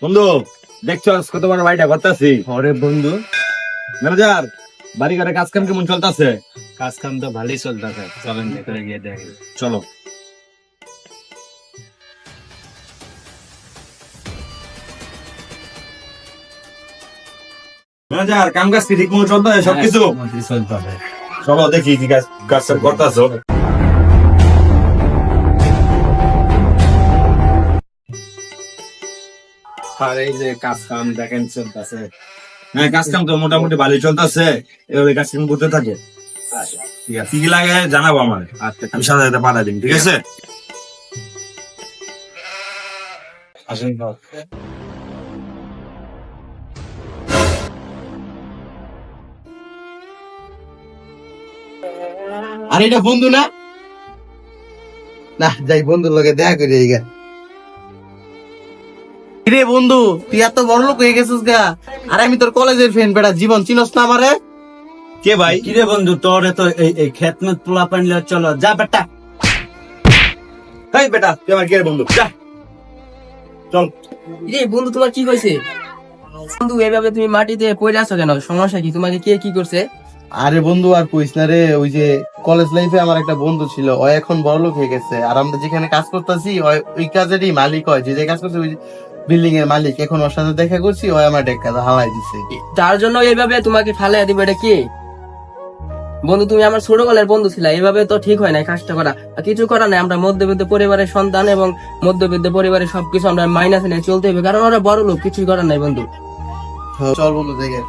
বন্ধু দেখছো কত বড় বাড়িটা করতেছি। ওরে বন্ধু, ম্যানেজার, বাড়ি ঘরে কাজ কাম কেমন চলতেছে? কাজ কাম তো ভালোই চলতেছে, চলেন ভেতরে গিয়ে দেখি। চলো। ম্যানেজার, কাম কাজ কি ঠিক মতো চলতেছে সবকিছু? চলতেছে। চলো দেখি কি কাজ কাজ করতেছো। আর এই যে কাজ কাম দেখেন চলতেছে। হ্যাঁ, কাজ কাম তো মোটামুটি ভালোই চলতেছে। এভাবে কাজ কাম করতে থাকে। ঠিক আছে, কি কি লাগে জানাবো আমার। আচ্ছা, আমি সাথে সাথে পাঠাই দিন, ঠিক আছে? আসেন। আর এটা বন্ধু না? না যাই বন্ধুর লগে দেখা করি এই গা। রে বন্ধু, তুই এত বড় লোক হয়ে গেছিস গা। আর আমি তোর কলেজের ফ্রেন্ড বেটা, জীবন চিনস না আমারে? কে ভাই? কিরে বন্ধু, তোর তো এই খেতমত পোলা পানলে চলো যা বেটা। এই বেটা, তুই আমার কে রে বন্ধু? যা চল। রে বন্ধু, তোমার কি হয়েছে? বন্ধু এইভাবে তুমি মাটিতে পড়ে আছো কেন? সমস্যা কি? তোমাকে কে কি করছে? আরে বন্ধু আর কইস না রে, ওই যে কলেজ লাইফে আমার একটা বন্ধু ছিল, ও এখন বড় লোক হয়ে গেছে। আর আমরা যেখানে কাজ করতেছি ওই কাজেরই মালিক হয়, যে কাজ করছে ওই বিল্ডিং এর মালিক। এখন ওর সাথে দেখা করছি, ও আমার ডেকা হালাই দিছে। তার জন্য এইভাবে তোমাকে ফালাইয়া দিবে, এটা কি? বন্ধু, তুমি আমার ছোটবেলার বন্ধু ছিল, এইভাবে তো ঠিক হয় না কাজটা করা। আর কিছু করা নাই, আমরা মধ্যবিত্ত পরিবারের সন্তান এবং মধ্যবিত্ত পরিবারের সবকিছু আমরা মাইনাসে নিয়ে চলতে হবে, কারণ ওরা বড় লোক, কিছুই করার নাই বন্ধু। চল বন্ধু দেখে